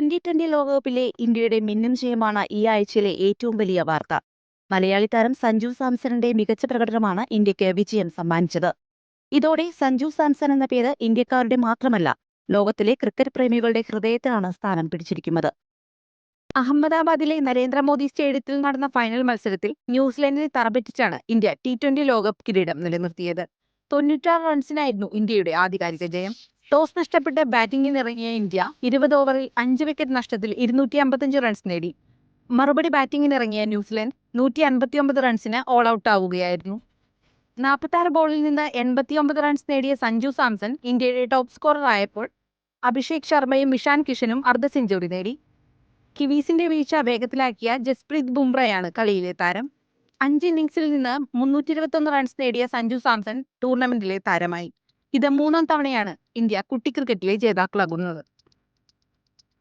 2020 ലോകകപ്പിലെ ഇന്ത്യയുടെ മിന്നും ജയമാണ് ഈ ആഴ്ചയിലെ ഏറ്റവും വലിയ വാർത്ത. മലയാളി താരം സഞ്ജു സാംസണിന്റെ മികച്ച പ്രകടനമാണ് ഇന്ത്യക്ക് വിജയം സമ്മാനിച്ചത്. ഇതോടെ സഞ്ജു സാംസൺ എന്ന പേര് ഇന്ത്യക്കാരുടെ മാത്രമല്ല, ലോകത്തിലെ ക്രിക്കറ്റ് പ്രേമികളുടെ ഹൃദയത്തിലാണ് സ്ഥാനം പിടിച്ചിരിക്കുന്നത്. അഹമ്മദാബാദിലെ നരേന്ദ്രമോദി സ്റ്റേഡിയത്തിൽ നടന്ന ഫൈനൽ മത്സരത്തിൽ ന്യൂസിലൻഡിനെ തറപറ്റിച്ചാണ് ഇന്ത്യ T20 ലോകകപ്പ് കിരീടം നിലനിർത്തിയത്. 96 റൺസിനായിരുന്നു ഇന്ത്യയുടെ ആധികാരിക ജയം. ടോസ് നഷ്ടപ്പെട്ട് ബാറ്റിംഗിനിറങ്ങിയ ഇന്ത്യ 20 ഓവറിൽ 5 വിക്കറ്റ് നഷ്ടത്തിൽ 255 റൺസ് നേടി. മറുപടി ബാറ്റിംഗിനിറങ്ങിയ ന്യൂസിലൻഡ് 159 റൺസിന് ഓൾ ഔട്ട് ആവുകയായിരുന്നു. 46 ബോളിൽ നിന്ന് 89 റൺസ് നേടിയ സഞ്ജു സാംസൺ ഇന്ത്യയുടെ ടോപ്പ് സ്കോറർ ആയപ്പോൾ അഭിഷേക് ശർമ്മയും ഇഷാൻ കിഷനും അർദ്ധ സെഞ്ചുറി നേടി. കിവീസിന്റെ വീഴ്ച വേഗത്തിലാക്കിയ ജസ്പ്രീത് ബുംറയാണ് കളിയിലെ താരം. 5 ഇന്നിംഗ്സിൽ നിന്ന് 321 റൺസ് നേടിയ സഞ്ജു സാംസൺ ടൂർണമെന്റിലെ താരമായി. ഇത് 3ാം തവണയാണ് ഇന്ത്യ കുട്ടി ക്രിക്കറ്റിലെ ജേതാക്കളാകുന്നത്.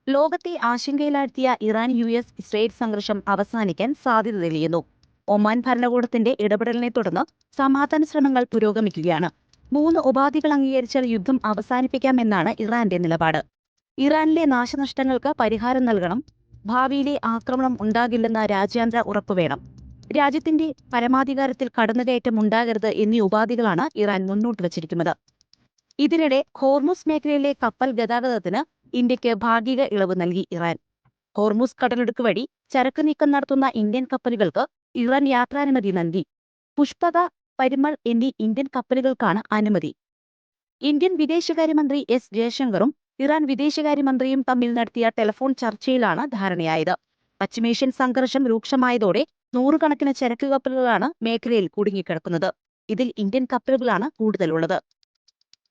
ലോകത്തെ ആശങ്കയിലാഴ്ത്തിയ ഇറാൻ-US ഇസ്രയേൽ സംഘർഷം അവസാനിക്കാൻ സാധ്യത തെളിയുന്നു. ഒമാൻ ഭരണകൂടത്തിന്റെ ഇടപെടലിനെ തുടർന്ന് സമാധാന ശ്രമങ്ങൾ പുരോഗമിക്കുകയാണ്. 3 ഉപാധികൾ അംഗീകരിച്ചാൽ യുദ്ധം അവസാനിപ്പിക്കാമെന്നാണ് ഇറാന്റെ നിലപാട്. ഇറാനിലെ നാശനഷ്ടങ്ങൾക്ക് പരിഹാരം നൽകണം, ഭാവിയിലെ ആക്രമണം ഉണ്ടാകില്ലെന്ന രാജ്യാന്തര ഉറപ്പുവേണം, രാജ്യത്തിന്റെ പരമാധികാരത്തിൽ കടന്നുകയറ്റം ഉണ്ടാകരുത് എന്നീ ഉപാധികളാണ് ഇറാൻ മുന്നോട്ട് വച്ചിരിക്കുന്നത്. ഇതിനിടെ ഹോർമുസ് മേഖലയിലെ കപ്പൽ ഗതാഗതത്തിന് ഇന്ത്യക്ക് ഭാഗിക ഇളവ് നൽകി ഇറാൻ. ഹോർമുസ് കടലിടുക്ക് വഴി ചരക്ക് നീക്കം നടത്തുന്ന ഇന്ത്യൻ കപ്പലുകൾക്ക് ഇറാൻ യാത്രാനുമതി നൽകി. പുഷ്പക, പരിമൾ എന്നീ ഇന്ത്യൻ കപ്പലുകൾക്കാണ് അനുമതി. ഇന്ത്യൻ വിദേശകാര്യമന്ത്രി S. ജയശങ്കറും ഇറാൻ വിദേശകാര്യമന്ത്രിയും തമ്മിൽ നടത്തിയ ടെലിഫോൺ ചർച്ചയിലാണ് ധാരണയായത്. പശ്ചിമേഷ്യൻ സംഘർഷം രൂക്ഷമായതോടെ നൂറുകണക്കിന് ചരക്ക് കപ്പലുകളാണ് മേഖലയിൽ കുടുങ്ങിക്കിടക്കുന്നത്. ഇതിൽ ഇന്ത്യൻ കപ്പലുകളാണ് കൂടുതലുള്ളത്.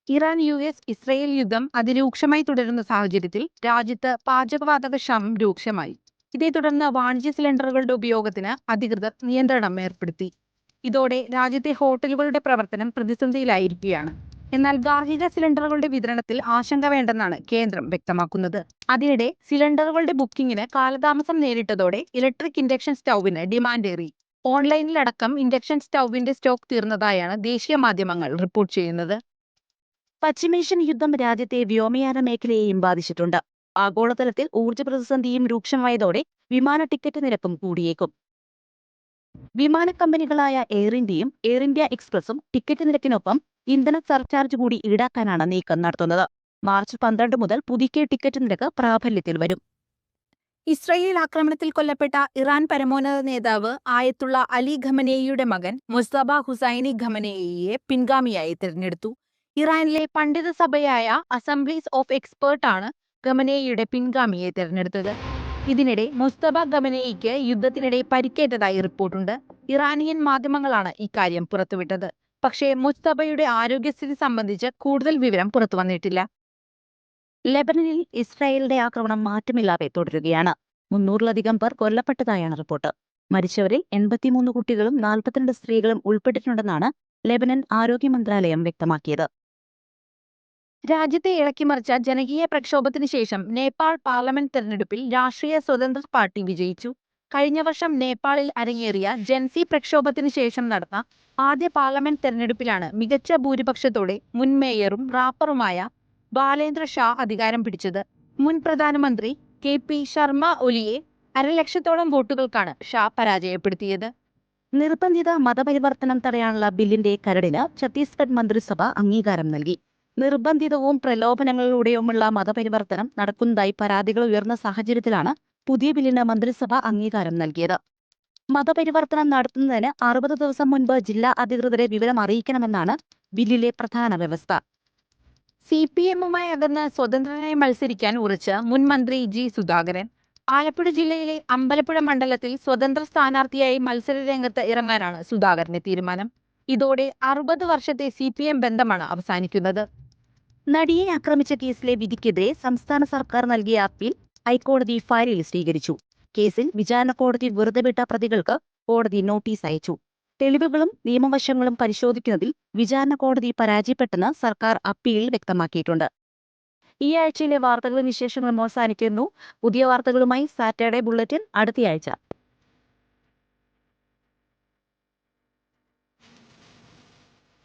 ഇറാൻ-US ഇസ്രയേൽ യുദ്ധം അതിരൂക്ഷമായി തുടരുന്ന സാഹചര്യത്തിൽ രാജ്യത്ത് പാചകവാതക ക്ഷാമം രൂക്ഷമായി. ഇതേ തുടർന്ന് വാണിജ്യ സിലിണ്ടറുകളുടെ ഉപയോഗത്തിന് അധികൃതർ നിയന്ത്രണം ഏർപ്പെടുത്തി. ഇതോടെ രാജ്യത്തെ ഹോട്ടലുകളുടെ പ്രവർത്തനം പ്രതിസന്ധിയിലായിരിക്കുകയാണ്. എന്നാൽ ഗാർഹിക സിലിണ്ടറുകളുടെ വിതരണത്തിൽ ആശങ്ക വേണ്ടെന്നാണ് കേന്ദ്രം വ്യക്തമാക്കുന്നത്. അതിനിടെ സിലിണ്ടറുകളുടെ ബുക്കിംഗിന് കാലതാമസം നേരിട്ടതോടെ ഇലക്ട്രിക് ഇൻഡക്ഷൻ സ്റ്റൗവിന് ഡിമാൻഡേറി. ഓൺലൈനിലടക്കം ഇൻഡക്ഷൻ സ്റ്റൗവിന്റെ സ്റ്റോക്ക് തീർന്നതായാണ് ദേശീയ മാധ്യമങ്ങൾ റിപ്പോർട്ട് ചെയ്യുന്നത്. പശ്ചിമേഷ്യൻ യുദ്ധം രാജ്യത്തെ വ്യോമയാന മേഖലയെയും ബാധിച്ചിട്ടുണ്ട്. ആഗോളതലത്തിൽ ഊർജ്ജ പ്രതിസന്ധിയും രൂക്ഷമായതോടെ വിമാന ടിക്കറ്റ് നിരക്കും കൂടിയേക്കും. വിമാന കമ്പനികളായ എയർ ഇന്ത്യയും എയർ ഇന്ത്യ എക്സ്പ്രസും ടിക്കറ്റ് നിരക്കിനൊപ്പം ഇന്ധന സർചാർജ് കൂടി ഈടാക്കാനാണ് നീക്കം നടത്തുന്നത്. മാർച്ച് 12 മുതൽ പുതുക്കിയ ടിക്കറ്റ് നിരക്ക് പ്രാബല്യത്തിൽ വരും. ഇസ്രയേൽ ആക്രമണത്തിൽ കൊല്ലപ്പെട്ട ഇറാൻ പരമോന്നത നേതാവ് ആയത്തുള്ള അലി ഖമനേയിയുടെ മകൻ മുസ്തഫ ഹുസൈനി ഖമനേയിയെ പിൻഗാമിയായി തിരഞ്ഞെടുത്തു. ഇറാനിലെ പണ്ഡിത സഭയായ അസംബ്ലീസ് ഓഫ് എക്സ്പേർട്ടാണ് ഖമനേയിയുടെ പിൻഗാമിയെ തിരഞ്ഞെടുത്തത്. ഇതിനിടെ മുസ്തഫ ഖമനേയിക്ക് യുദ്ധത്തിനിടെ പരിക്കേറ്റതായി റിപ്പോർട്ടുണ്ട്. ഇറാനിയൻ മാധ്യമങ്ങളാണ് ഇക്കാര്യം പുറത്തുവിട്ടത്. പക്ഷേ മുസ്തഫയുടെ ആരോഗ്യസ്ഥിതി സംബന്ധിച്ച് കൂടുതൽ വിവരം പുറത്തുവന്നിട്ടില്ല. ലെബനനിൽ ഇസ്രായേലിന്റെ ആക്രമണം മാറ്റമില്ലാതെ തുടരുകയാണ്. 300-ലധികം പേർ കൊല്ലപ്പെട്ടതായാണ് റിപ്പോർട്ട്. മരിച്ചവരിൽ 83 കുട്ടികളും 42 സ്ത്രീകളും ഉൾപ്പെട്ടിട്ടുണ്ടെന്നാണ് ലെബനൻ ആരോഗ്യ മന്ത്രാലയം വ്യക്തമാക്കിയത്. രാജ്യത്തെ ഇളക്കിമറിച്ച ജനകീയ പ്രക്ഷോഭത്തിന് ശേഷം നേപ്പാൾ പാർലമെന്റ് തെരഞ്ഞെടുപ്പിൽ രാഷ്ട്രീയ സ്വതന്ത്ര പാർട്ടി വിജയിച്ചു. കഴിഞ്ഞ വർഷം നേപ്പാളിൽ അരങ്ങേറിയ ജൻസി പ്രക്ഷോഭത്തിന് ശേഷം നടന്ന ആദ്യ പാർലമെന്റ് തെരഞ്ഞെടുപ്പിലാണ് മികച്ച ഭൂരിപക്ഷത്തോടെ മുൻ മേയറും റാപ്പറുമായ ബാലേന്ദ്ര ഷാ അധികാരം പിടിച്ചത്. മുൻ പ്രധാനമന്ത്രി KP ശർമ്മ ഒലിയെ 1.5 ലക്ഷത്തോളം വോട്ടുകൾക്കാണ് ഷാ പരാജയപ്പെടുത്തിയത്. നിർബന്ധിത മതപരിവർത്തനം തടയാനുള്ള ബില്ലിന്റെ കരടിന് ഛത്തീസ്ഗഡ് മന്ത്രിസഭ അംഗീകാരം നൽകി. നിർബന്ധിതവും പ്രലോഭനങ്ങളിലൂടെയുമുള്ള മതപരിവർത്തനം നടക്കുന്നതായി പരാതികൾ ഉയർന്ന സാഹചര്യത്തിലാണ് പുതിയ ബില്ലിന് മന്ത്രിസഭ അംഗീകാരം നൽകിയത്. മതപരിവർത്തനം നടത്തുന്നതിന് 60 ദിവസം മുൻപ് ജില്ലാ അധികൃതരെ വിവരം അറിയിക്കണമെന്നാണ് ബില്ലിലെ പ്രധാന വ്യവസ്ഥ. CPM-മായി അകന്ന് സ്വതന്ത്രനായി മത്സരിക്കാൻ ഉറച്ച് മുൻ മന്ത്രി G. സുധാകരൻ ആലപ്പുഴ ജില്ലയിലെ അമ്പലപ്പുഴ മണ്ഡലത്തിൽ സ്വതന്ത്ര സ്ഥാനാർത്ഥിയായി മത്സര രംഗത്ത് ഇറങ്ങാനാണ് സുധാകരന്റെ തീരുമാനം. ഇതോടെ 60 വർഷത്തെ CPM ബന്ധമാണ് അവസാനിക്കുന്നത്. നടിയെ ആക്രമിച്ച കേസിലെ വിധിക്കെതിരെ സംസ്ഥാന സർക്കാർ നൽകിയ അപ്പീൽ ഹൈക്കോടതി ഫയലിൽ സ്വീകരിച്ചു. കേസിൽ വിചാരണ കോടതി വെറുതെ വിട്ട പ്രതികൾക്ക് കോടതി നോട്ടീസ് അയച്ചു. തെളിവുകളും നിയമവശങ്ങളും പരിശോധിക്കുന്നതിൽ വിചാരണ കോടതി പരാജയപ്പെട്ടെന്ന് സർക്കാർ അപ്പീലിൽ വ്യക്തമാക്കിയിട്ടുണ്ട്. ഈ ആഴ്ചയിലെ വാർത്തകളും വിശേഷങ്ങളും അവസാനിക്കുന്നു. പുതിയ വാർത്തകളുമായി സാറ്റർഡേ ബുള്ളറ്റിൻ അടുത്തയാഴ്ച.